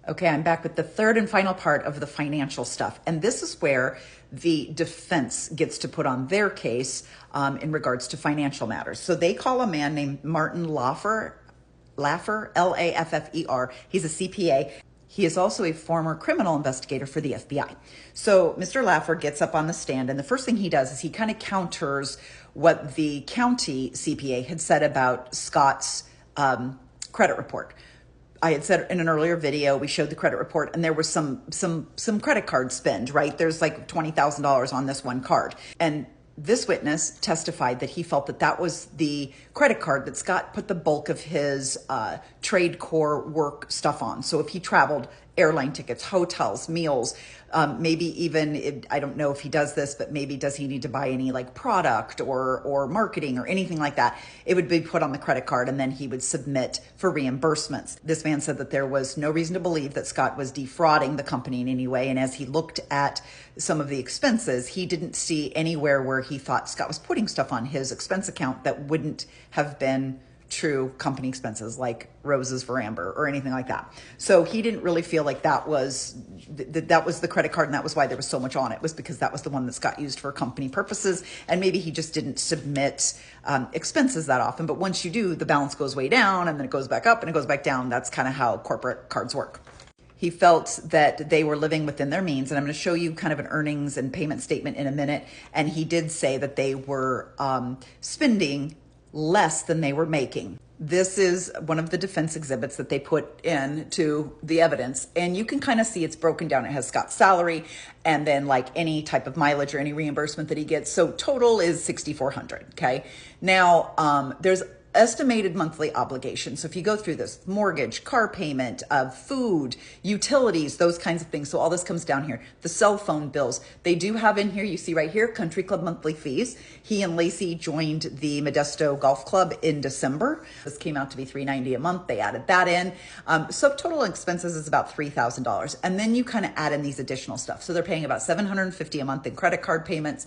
Okay, I'm back with the third and final part of the financial stuff. And this is where the defense gets to put on their case in regards to financial matters. So they call a man named Martin Laffer, Laffer. He's a CPA. He is also a former criminal investigator for the FBI. So Mr. Laffer gets up on the stand, and the first thing he does is he kind of counters what the county CPA had said about Scott's credit report. I had said in an earlier video, we showed the credit report, and there was some credit card spend, right? There's like $20,000 on this one card. And this witness testified that he felt that that was the credit card that Scott put the bulk of his trade core work stuff on. So if he traveled, airline tickets, hotels, meals, maybe even, I don't know if he does this, but maybe does he need to buy any like product or marketing or anything like that, it would be put on the credit card and then he would submit for reimbursements. This man said that there was no reason to believe that Scott was defrauding the company in any way. And as he looked at some of the expenses, he didn't see anywhere where he thought Scott was putting stuff on his expense account that wouldn't have been true company expenses like roses for Amber or anything like that. So he didn't really feel like that was the credit card, and that was why there was so much on it, was because that was the one that Scott used for company purposes, and maybe he just didn't submit expenses that often. But once you do, the balance goes way down and then it goes back up and it goes back down. That's kind of how corporate cards work. He felt that they were living within their means, and I'm going to show you kind of an earnings and payment statement in a minute. And he did say that they were spending less than they were making. This is one of the defense exhibits that they put into the evidence, and you can kind of see it's broken down. It has Scott's salary and then like any type of mileage or any reimbursement that he gets. So total is $6,400. Okay. Now, there's estimated monthly obligations. So if you go through this, mortgage, car payment, food, utilities, those kinds of things. So all this comes down here. The cell phone bills, they do have in here, you see right here, country club monthly fees. He and Lacey joined the Modesto Golf Club in December. This came out to be $390 a month. They added that in. So total expenses is about $3,000. And then you kind of add in these additional stuff. So they're paying about $750 a month in credit card payments.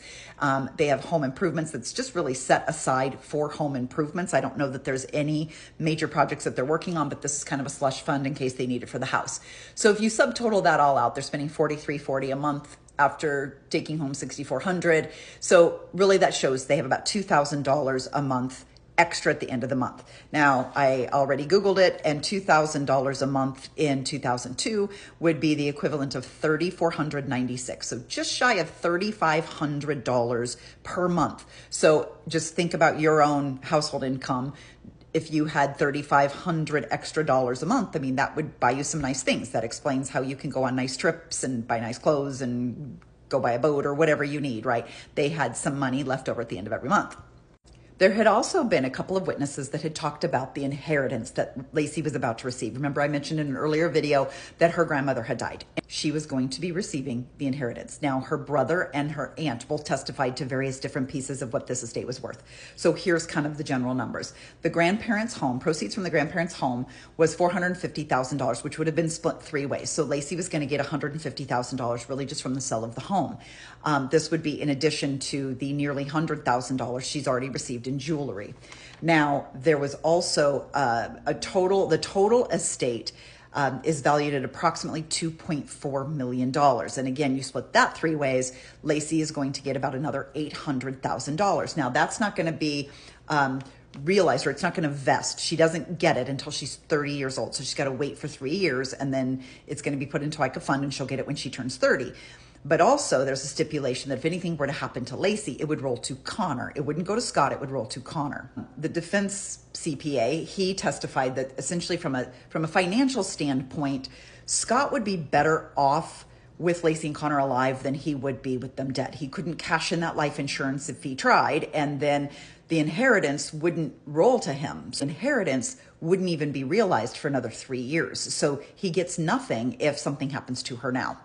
They have home improvements that's just really set aside for home improvements. I don't know that there's any major projects that they're working on, but this is kind of a slush fund in case they need it for the house. So if you subtotal that all out, they're spending $4,340 a month after taking home $6,400. So really that shows they have about $2,000 a month extra at the end of the month. Now, I already Googled it, and $2,000 a month in 2002 would be the equivalent of $3,496. So just shy of $3,500 per month. So just think about your own household income. If you had $3,500 extra dollars a month, I mean, that would buy you some nice things. That explains how you can go on nice trips and buy nice clothes and go buy a boat or whatever you need, right? They had some money left over at the end of every month. There had also been a couple of witnesses that had talked about the inheritance that Lacey was about to receive. Remember, I mentioned in an earlier video that her grandmother had died. She was going to be receiving the inheritance. Now, her brother and her aunt both testified to various different pieces of what this estate was worth. So here's kind of the general numbers. The grandparents' home, proceeds from the grandparents' home was $450,000, which would have been split three ways. So Lacey was going to get $150,000 really just from the sale of the home. This would be in addition to the nearly $100,000 she's already received in jewelry. Now, there was also the total estate is valued at approximately $2.4 million. And again, you split that three ways, Lacey is going to get about another $800,000. Now, that's not going to be realized, or it's not going to vest. She doesn't get it until she's 30 years old. So she's got to wait for 3 years, and then it's going to be put into like a fund, and she'll get it when she turns 30. But also there's a stipulation that if anything were to happen to Lacey, it would roll to Connor. It wouldn't go to Scott, it would roll to Connor. The defense CPA, he testified that essentially from a financial standpoint, Scott would be better off with Lacey and Connor alive than he would be with them dead. He couldn't cash in that life insurance if he tried, and then the inheritance wouldn't roll to him. So inheritance wouldn't even be realized for another 3 years. So he gets nothing if something happens to her now.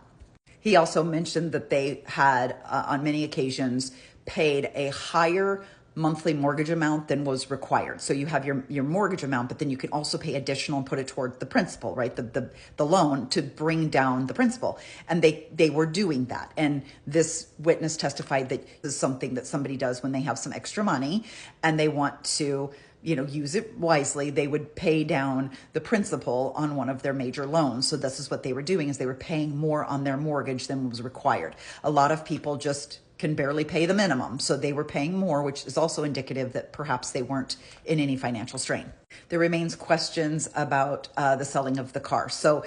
He also mentioned that they had, on many occasions, paid a higher monthly mortgage amount than was required. So you have your mortgage amount, but then you can also pay additional and put it toward the principal, right? The loan to bring down the principal. And they were doing that. And this witness testified that this is something that somebody does when they have some extra money and they want to use it wisely, they would pay down the principal on one of their major loans. So this is what they were doing, is they were paying more on their mortgage than was required. A lot of people just can barely pay the minimum. So they were paying more, which is also indicative that perhaps they weren't in any financial strain. There remains questions about the selling of the car. So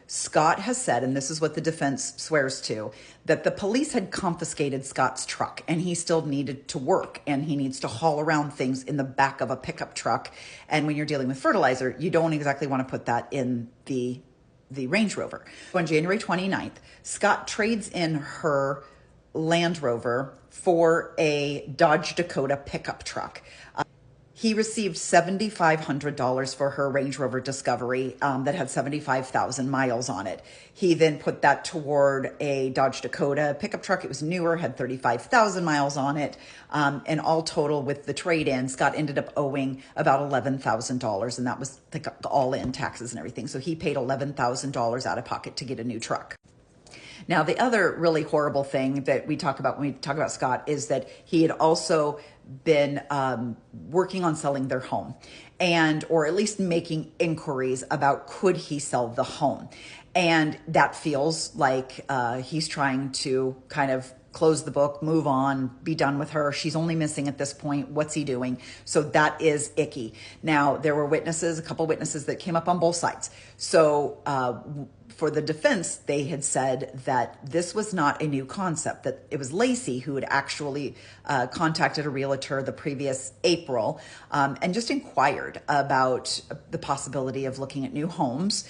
Scott has said, and this is what the defense swears to, that the police had confiscated Scott's truck and he still needed to work and he needs to haul around things in the back of a pickup truck. And when you're dealing with fertilizer, you don't exactly want to put that in the Range Rover. On January 29th, Scott trades in her Land Rover for a Dodge Dakota pickup truck. He received $7,500 for her Range Rover Discovery that had 75,000 miles on it. He then put that toward a Dodge Dakota pickup truck. It was newer, had 35,000 miles on it. And all total with the trade-in, Scott ended up owing about $11,000. And that was all in taxes and everything. So he paid $11,000 out of pocket to get a new truck. Now, the other really horrible thing that we talk about when we talk about Scott is that he had also been working on selling their home, or at least making inquiries about could he sell the home. And that feels like he's trying to kind of close the book, move on, be done with her. She's only missing at this point. What's he doing? So that is icky. Now, there were a couple witnesses that came up on both sides. So for the defense, they had said that this was not a new concept, that it was Lacey who had actually contacted a realtor the previous April and just inquired about the possibility of looking at new homes.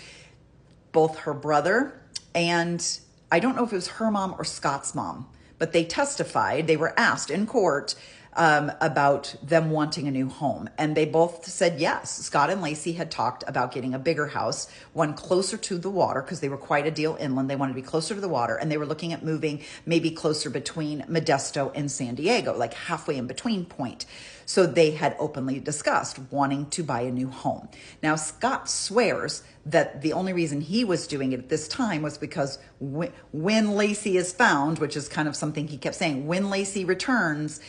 Both her brother and I don't know if it was her mom or Scott's mom, but they testified, they were asked in court about them wanting a new home. And they both said yes. Scott and Lacey had talked about getting a bigger house, one closer to the water, because they were quite a deal inland. They wanted to be closer to the water. And they were looking at moving maybe closer between Modesto and San Diego, like halfway in between point. So they had openly discussed wanting to buy a new home. Now, Scott swears that the only reason he was doing it at this time was because when Lacey is found, which is kind of something he kept saying, when Lacey returns,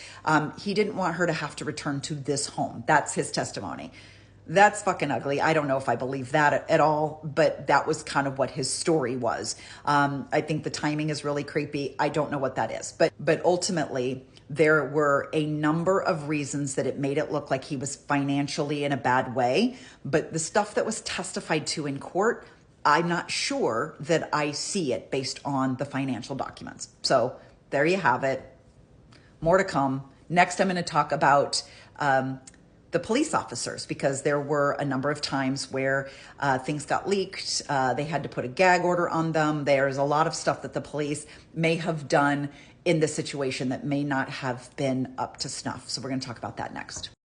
he didn't want her to have to return to this home. That's his testimony. That's fucking ugly. I don't know if I believe that at all, but that was kind of what his story was. I think the timing is really creepy. I don't know what that is, but ultimately there were a number of reasons that it made it look like he was financially in a bad way. But the stuff that was testified to in court, I'm not sure that I see it based on the financial documents. So there you have it. More to come. Next, I'm going to talk about the police officers, because there were a number of times where things got leaked. They had to put a gag order on them. There's a lot of stuff that the police may have done in this situation that may not have been up to snuff. So we're going to talk about that next.